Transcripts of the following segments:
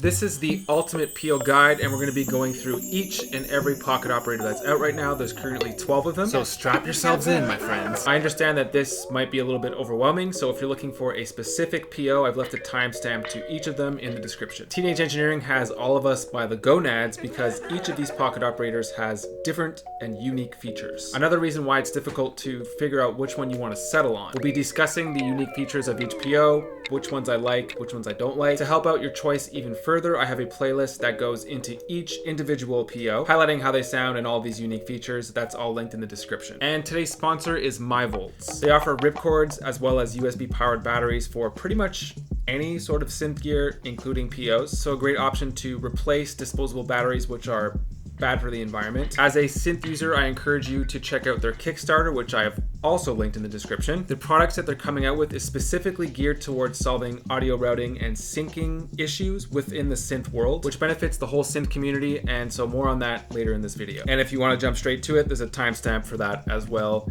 This is the ultimate PO guide, and we're going to be going through each and every pocket operator that's out right now. There's currently 12 of them, so strap yourselves in, my friends. I understand that this might be a little bit overwhelming, so if you're looking for a specific PO, I've left a timestamp to each of them in the description. Teenage Engineering has all of us by the gonads because each of these pocket operators has different and unique features. Another reason why it's difficult to figure out which one you want to settle on. We'll be discussing the unique features of each PO, which ones I like, which ones I don't like. To help out your choice even further, I have a playlist that goes into each individual PO, highlighting how they sound and all these unique features. That's all linked in the description. And today's sponsor is MyVolts. They offer ripcords as well as USB powered batteries for pretty much any sort of synth gear, including POs. So a great option to replace disposable batteries, which are bad for the environment. As a synth user, I encourage you to check out their Kickstarter, which I have also linked in the description. The products that they're coming out with is specifically geared towards solving audio routing and syncing issues within the synth world, which benefits the whole synth community, and so more on that later in this video. And if you want to jump straight to it, there's a timestamp for that as well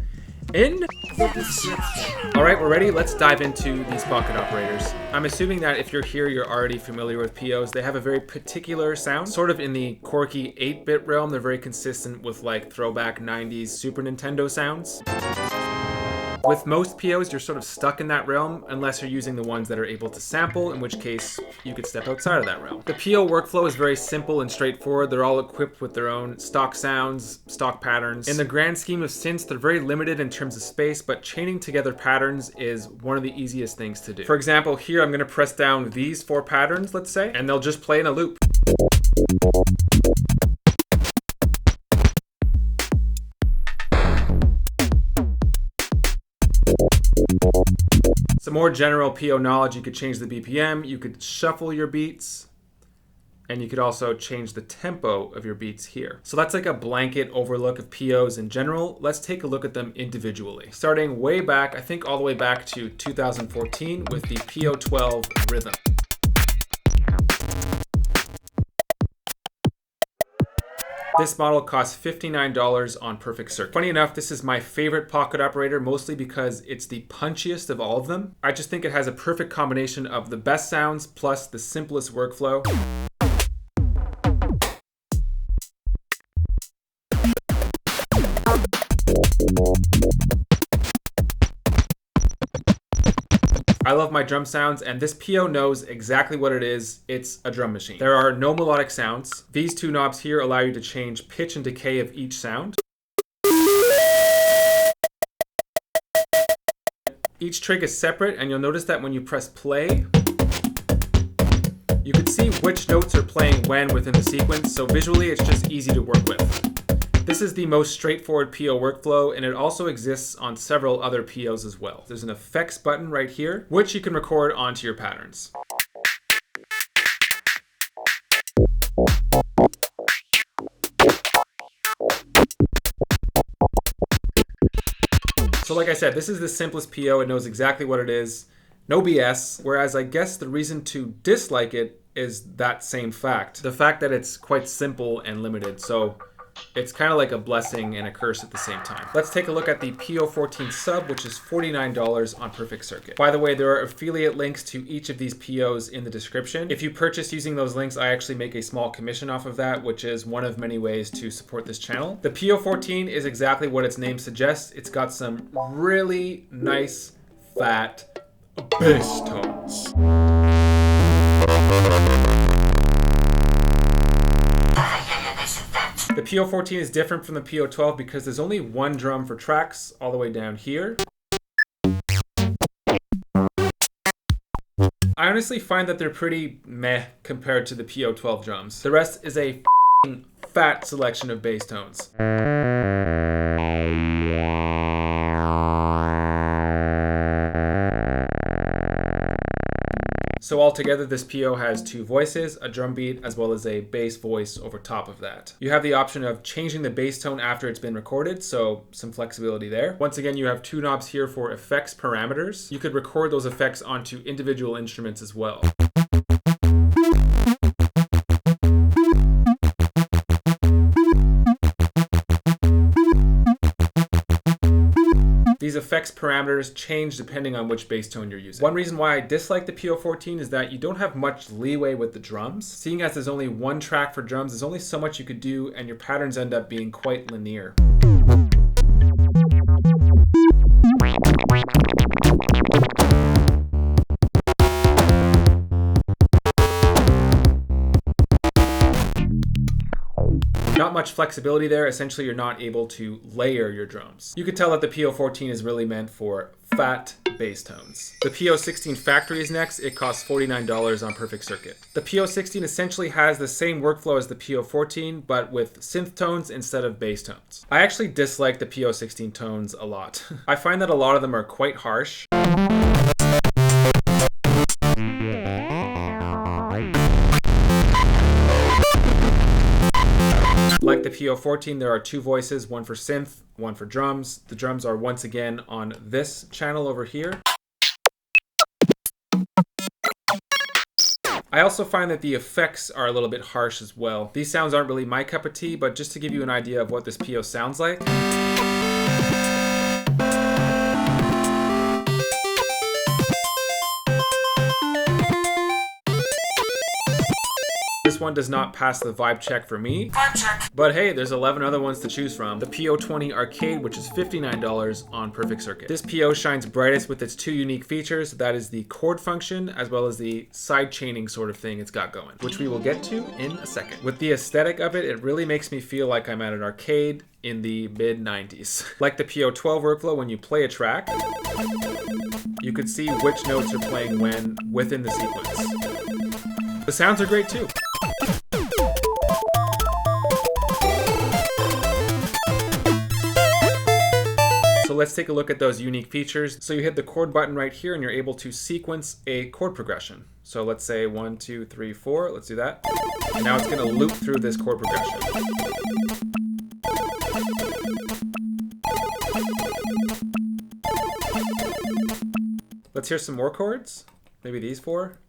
in the description. All right, we're ready. Let's dive into these pocket operators. I'm assuming that if you're here, you're already familiar with POs. They have a very particular sound, sort of in the quirky 8-bit realm. They're very consistent with like throwback 90s Super Nintendo sounds. With most POs, you're sort of stuck in that realm unless you're using the ones that are able to sample, in which case you could step outside of that realm. The PO workflow is very simple and straightforward. They're all equipped with their own stock sounds, stock patterns. In the grand scheme of synths, they're very limited in terms of space, but chaining together patterns is one of the easiest things to do. For example, here I'm going to press down these 4 patterns, let's say, and they'll just play in a loop. Some more general PO knowledge: you could change the BPM, you could shuffle your beats, and you could also change the tempo of your beats here. So that's like a blanket overlook of POs in general. Let's take a look at them individually. Starting way back, I think all the way back to 2014 with the PO12 Rhythm. This model costs $59 on Perfect Circuit. Funny enough, this is my favorite pocket operator, mostly because it's the punchiest of all of them. I just think it has a perfect combination of the best sounds plus the simplest workflow. I love my drum sounds, and this PO knows exactly what it is. It's a drum machine. There are no melodic sounds. These 2 knobs here allow you to change pitch and decay of each sound. Each trig is separate, and you'll notice that when you press play, you can see which notes are playing when within the sequence, so visually it's just easy to work with. This is the most straightforward PO workflow, and it also exists on several other POs as well. There's an effects button right here, which you can record onto your patterns. So like I said, this is the simplest PO. It knows exactly what it is. No BS. Whereas I guess the reason to dislike it is that same fact. The fact that it's quite simple and limited. So it's kind of like a blessing and a curse at the same time. Let's take a look at the PO14 sub, which is $49 on Perfect Circuit. By the way, there are affiliate links to each of these POs in the description. If you purchase using those links, I actually make a small commission off of that, which is one of many ways to support this channel. The PO14 is exactly what its name suggests. It's got some really nice, fat bass tones. The PO14 is different from the PO12 because there's only 1 drum for tracks all the way down here. I honestly find that they're pretty meh compared to the PO12 drums. The rest is a fat selection of bass tones. So altogether, this PO has 2 voices, a drum beat, as well as a bass voice over top of that. You have the option of changing the bass tone after it's been recorded, so some flexibility there. Once again, you have 2 knobs here for effects parameters. You could record those effects onto individual instruments as well. These effects parameters change depending on which bass tone you're using. One reason why I dislike the PO14 is that you don't have much leeway with the drums. Seeing as there's only one track for drums, there's only so much you could do, and your patterns end up being quite linear. Not much flexibility there. Essentially, you're not able to layer your drums. You could tell that the PO14 is really meant for fat bass tones. The PO16 factory is next. It costs $49 on Perfect Circuit. The PO16 essentially has the same workflow as the PO14, but with synth tones instead of bass tones. I actually dislike the PO16 tones a lot. I find that a lot of them are quite harsh. Like the PO14, there are two voices, one for synth, one for drums. The drums are once again on this channel over here. I also find that the effects are a little bit harsh as well. These sounds aren't really my cup of tea, but just to give you an idea of what this PO sounds like. This one does not pass the vibe check for me. But hey, there's 11 other ones to choose from. The PO20 Arcade, which is $59 on Perfect Circuit. This PO shines brightest with its two unique features. That is the chord function, as well as the side chaining sort of thing it's got going, which we will get to in a second. With the aesthetic of it, it really makes me feel like I'm at an arcade in the mid-90s. Like the PO12 workflow, when you play a track, you could see which notes are playing when within the sequence. The sounds are great too. So let's take a look at those unique features. So you hit the chord button right here and you're able to sequence a chord progression. So let's say 1, 2, 3, 4. Let's do that. And now it's going to loop through this chord progression. Let's hear some more chords. Maybe these 4.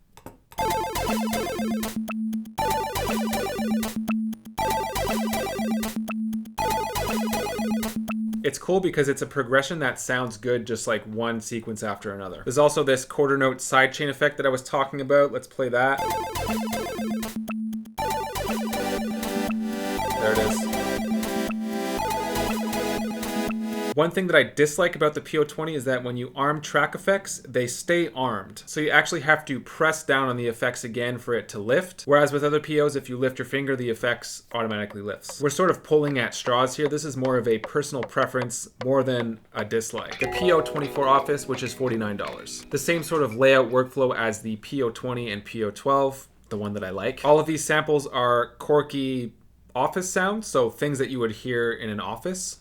It's cool because it's a progression that sounds good just like one sequence after another. There's also this quarter note sidechain effect that I was talking about. Let's play that. There it is. One thing that I dislike about the PO20 is that when you arm track effects, they stay armed. So you actually have to press down on the effects again for it to lift. Whereas with other POs, if you lift your finger, the effects automatically lifts. We're sort of pulling at straws here. This is more of a personal preference more than a dislike. The PO24 Office, which is $49. The same sort of layout workflow as the PO20 and PO12, the one that I like. All of these samples are quirky office sounds, so things that you would hear in an office.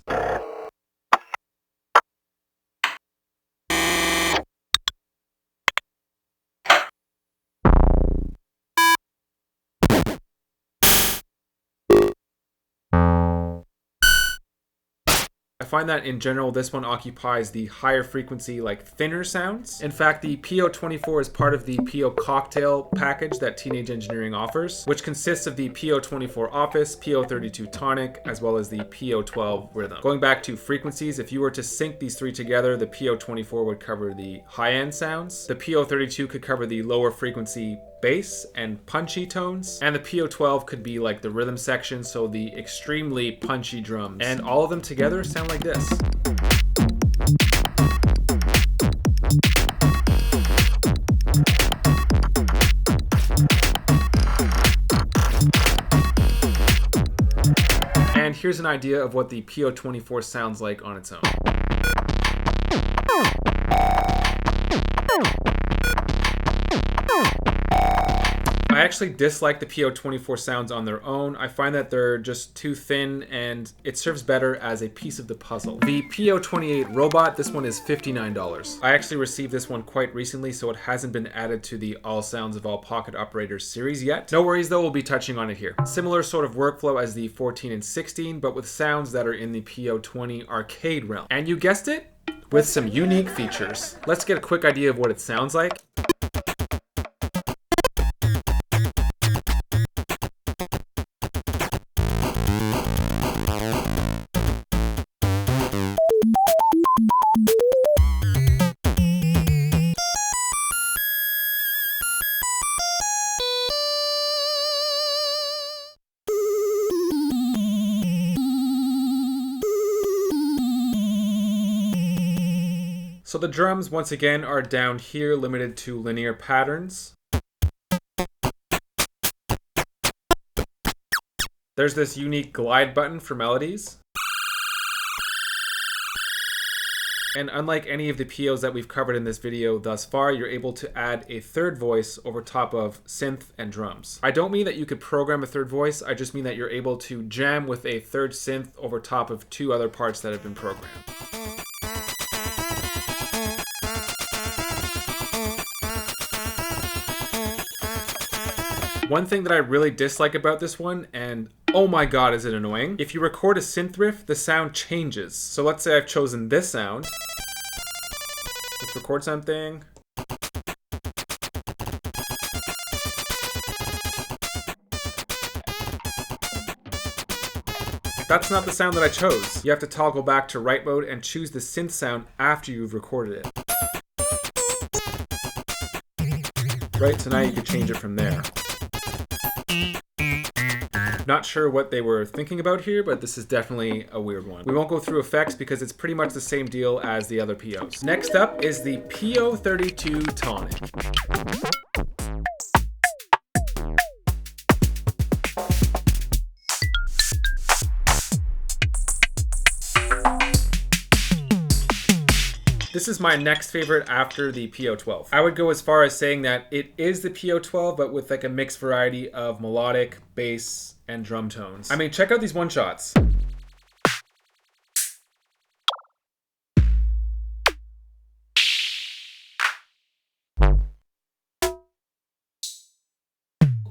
I find that in general, this one occupies the higher frequency, like thinner sounds. In fact, the PO24 is part of the PO cocktail package that Teenage Engineering offers, which consists of the PO24 Office, PO32 Tonic, as well as the PO12 Rhythm. Going back to frequencies, if you were to sync these three together, the PO24 would cover the high-end sounds. The PO32 could cover the lower frequency bass and punchy tones, and the PO12 could be like the rhythm section, so the extremely punchy drums, and all of them together sound like this. And here's an idea of what the PO24 sounds like on its own. I actually dislike the PO24 sounds on their own. I find that they're just too thin and it serves better as a piece of the puzzle. The PO28 Robot, this one is $59. I actually received this one quite recently, so it hasn't been added to the All Sounds of All Pocket Operators series yet. No worries though, we'll be touching on it here. Similar sort of workflow as the 14 and 16, but with sounds that are in the PO20 arcade realm. And you guessed it, with some unique features. Let's get a quick idea of what it sounds like. So the drums, once again, are down here, limited to linear patterns. There's this unique glide button for melodies. And unlike any of the POs that we've covered in this video thus far, you're able to add a third voice over top of synth and drums. I don't mean that you could program a third voice, I just mean that you're able to jam with a third synth over top of two other parts that have been programmed. One thing that I really dislike about this one, and oh my god is it annoying, if you record a synth riff, the sound changes. So let's say I've chosen this sound. Let's record something. That's not the sound that I chose. You have to toggle back to write mode and choose the synth sound after you've recorded it. Right, so now you can change it from there. Not sure what they were thinking about here, but this is definitely a weird one. We won't go through effects because it's pretty much the same deal as the other POs. Next up is the PO32 Tonic. This is my next favorite after the PO12. I would go as far as saying that it is the PO12, but with like a mixed variety of melodic, bass, and drum tones. I mean, check out these one-shots.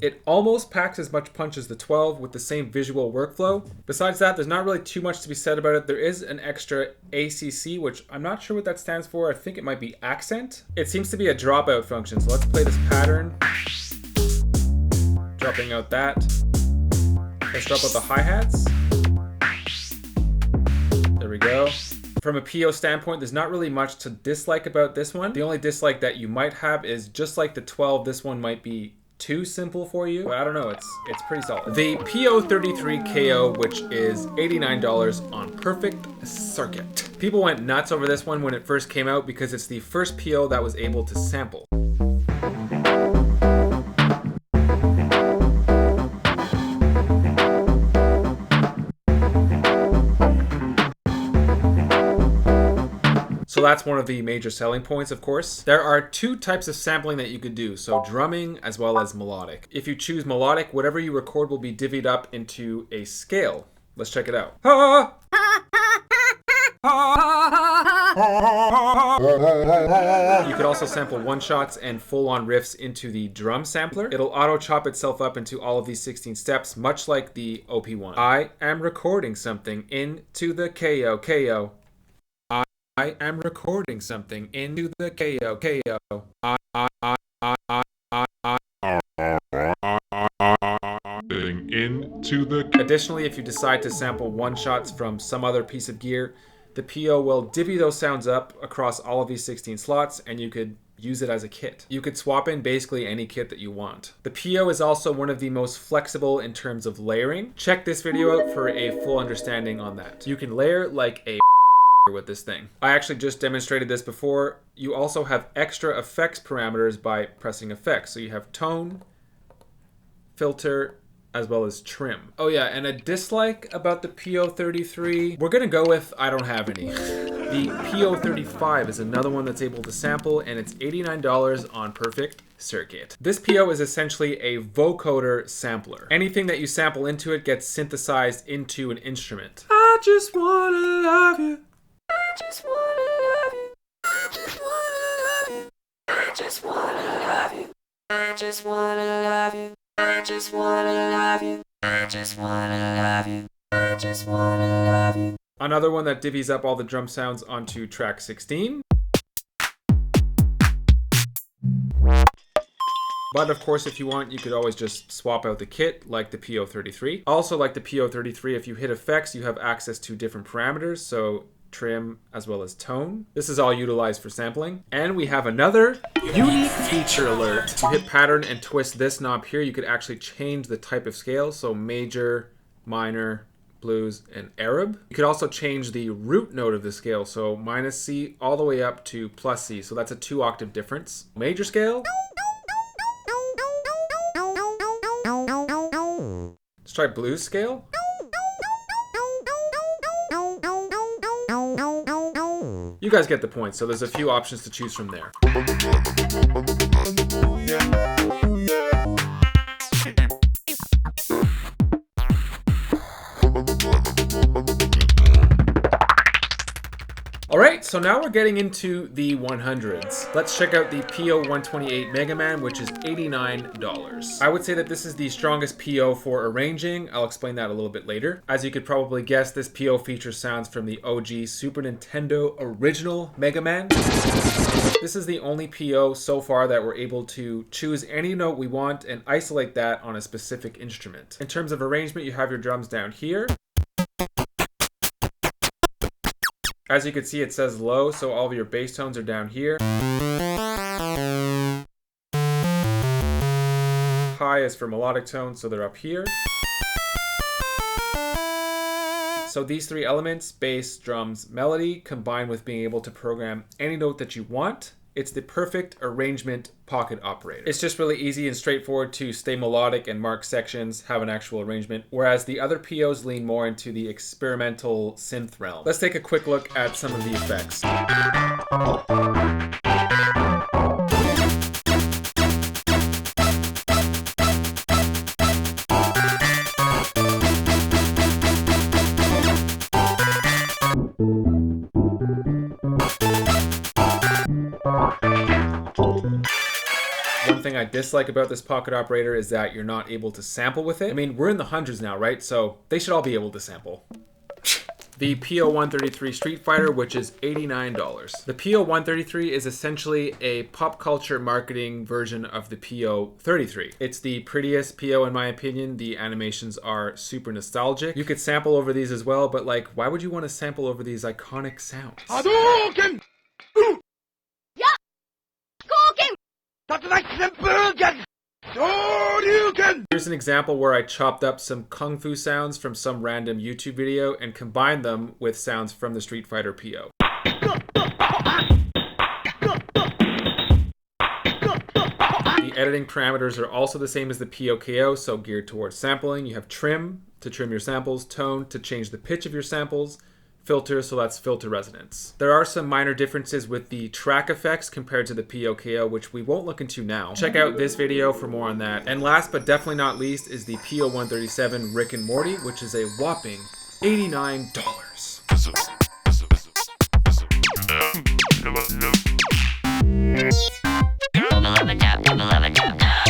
It almost packs as much punch as the 12 with the same visual workflow. Besides that, there's not really too much to be said about it. There is an extra ACC, which I'm not sure what that stands for. I think it might be accent. It seems to be a dropout function, so let's play this pattern. Dropping out that. Let's drop out the hi-hats. There we go. From a PO standpoint, there's not really much to dislike about this one. The only dislike that you might have is just like the 12, this one might be too simple for you, but I don't know, it's pretty solid. The PO33 KO, which is $89 on Perfect Circuit. People went nuts over this one when it first came out because it's the first PO that was able to sample. So that's one of the major selling points, of course. There are two types of sampling that you could do, so drumming as well as melodic. If you choose melodic, whatever you record will be divvied up into a scale. Let's check it out. You could also sample one-shots and full-on riffs into the drum sampler. It'll auto-chop itself up into all of these 16 steps, much like the OP1. I am recording something into the KO. I am recording something into the KO. Additionally, if you decide to sample one-shots from some other piece of gear, the PO will divvy those sounds up across all of these 16 slots, and you could use it as a kit. You could swap in basically any kit that you want. The PO is also one of the most flexible in terms of layering. Check this video out for a full understanding on that. You can layer like a with this thing. I actually just demonstrated this before. You also have extra effects parameters by pressing effects. So you have tone, filter, as well as trim. Oh yeah, and a dislike about the PO33, we're gonna go with I don't have any. The PO35 is another one that's able to sample, and it's $89 on Perfect Circuit. This PO is essentially a vocoder sampler. Anything that you sample into it gets synthesized into an instrument. I just wanna love you. I just wanna love you. I just wanna love you. I just wanna love you. I just wanna love you. I just wanna love you. I just wanna love you. I just wanna love you. Another one that divvies up all the drum sounds onto track 16. But of course, if you want, you could always just swap out the kit like the PO33. Also, like the PO33, if you hit effects, you have access to different parameters. So trim, as well as tone. This is all utilized for sampling. And we have another unique feature alert. If you hit pattern and twist this knob here, you could actually change the type of scale. So major, minor, blues, and Arab. You could also change the root note of the scale, so minus C all the way up to plus C, so that's a 2-octave difference. Major scale. Let's try blues scale. You guys get the point, so there's a few options to choose from there. Alright, so now we're getting into the 100s. Let's check out the PO128 Mega Man, which is $89. I would say that this is the strongest PO for arranging. I'll explain that a little bit later. As you could probably guess, this PO features sounds from the OG Super Nintendo original Mega Man. This is the only PO so far that we're able to choose any note we want and isolate that on a specific instrument. In terms of arrangement, you have your drums down here. As you can see, it says low, so all of your bass tones are down here. High is for melodic tones, so they're up here. So these three elements, bass, drums, melody, combined with being able to program any note that you want, it's the perfect arrangement pocket operator. It's just really easy and straightforward to stay melodic and mark sections, have an actual arrangement, whereas the other POs lean more into the experimental synth realm. Let's take a quick look at some of the effects. One thing I dislike about this pocket operator is that you're not able to sample with it. I mean, we're in the hundreds now, right? So they should all be able to sample. The PO133 Street Fighter, which is $89. The PO133 is essentially a pop culture marketing version of the PO33. It's the prettiest PO in my opinion. The animations are super nostalgic. You could sample over these as well, but like, why would you want to sample over these iconic sounds? Hadouken! Ja! Hadouken! Here's an example where I chopped up some kung fu sounds from some random YouTube video and combined them with sounds from the Street Fighter PO. The editing parameters are also the same as the POKO, so geared towards sampling. You have trim to trim your samples, tone to change the pitch of your samples, filter, so that's filter resonance. There are some minor differences with the track effects compared to the POKO, which we won't look into now. Check out this video for more on that. And last but definitely not least is the PO137 Rick and Morty, which is a whopping $89.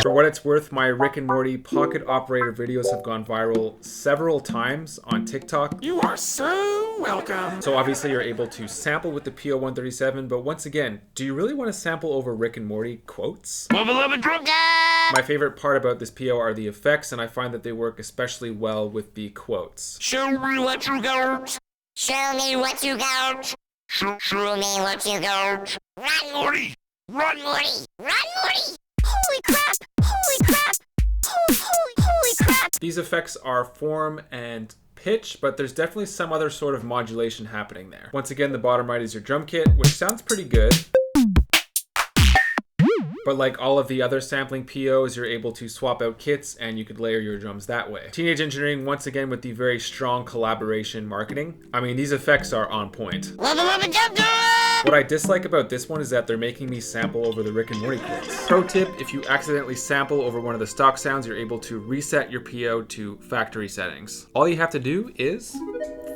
For what it's worth, my Rick and Morty pocket operator videos have gone viral several times on TikTok. You are so welcome. So obviously you're able to sample with the PO137, but once again, do you really want to sample over Rick and Morty quotes? My favorite part about this PO are the effects, and I find that they work especially well with the quotes. Show me what you got. Show me what you got. Show me what you got. Run, Morty! Run, Morty! Run, Morty! Holy crap! Holy crap! Holy crap! These effects are form and pitch, but there's definitely some other sort of modulation happening there. Once again, the bottom right is your drum kit, which sounds pretty good. But like all of the other sampling POs, you're able to swap out kits and you could layer your drums that way. Teenage Engineering, once again, with the very strong collaboration marketing. I mean, these effects are on point. What I dislike about this one is that they're making me sample over the Rick and Morty quotes. Pro tip, if you accidentally sample over one of the stock sounds, you're able to reset your PO to factory settings. All you have to do is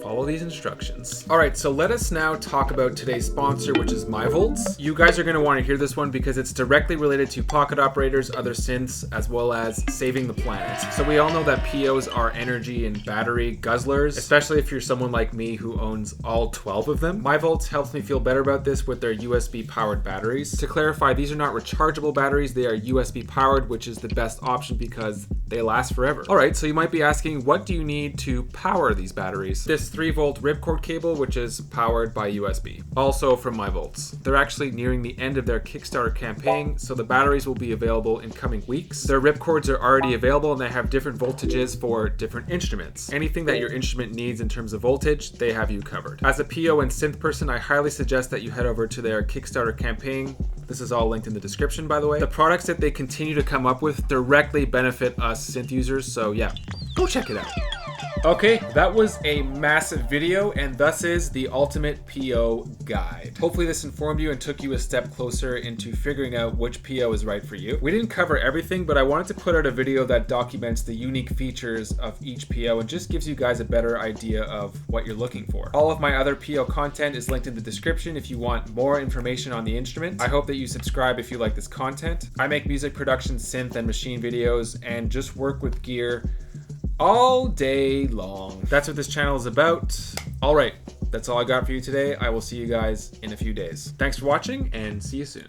follow these instructions. All right, so let us now talk about today's sponsor, which is MyVolts. You guys are gonna wanna hear this one because it's directly related to pocket operators, other synths, as well as saving the planet. So we all know that POs are energy and battery guzzlers, especially if you're someone like me who owns all 12 of them. MyVolts helps me feel better about this with their USB powered batteries. To clarify, these are not rechargeable batteries, they are USB powered, which is the best option because they last forever. All right, so you might be asking, what do you need to power these batteries? This 3-volt ripcord cable, which is powered by USB. Also from MyVolts. They're actually nearing the end of their Kickstarter campaign, so the batteries will be available in coming weeks. Their ripcords are already available and they have different voltages for different instruments. Anything that your instrument needs in terms of voltage, they have you covered. As a PO and synth person, I highly suggest that you head over to their Kickstarter campaign. This is all linked in the description, by the way. The products that they continue to come up with directly benefit us synth users, so yeah, go check it out. Okay, that was a massive video, and thus is the ultimate PO guide. Hopefully this informed you and took you a step closer into figuring out which PO is right for you. We didn't cover everything, but I wanted to put out a video that documents the unique features of each PO and just gives you guys a better idea of what you're looking for. All of my other PO content is linked in the description if you want more information on the instrument. I hope that you subscribe if you like this content. I make music production, synth, and machine videos, and just work with gear all day long. That's what this channel is about. All right, that's all I got for you today. I will see you guys in a few days. Thanks for watching and see you soon.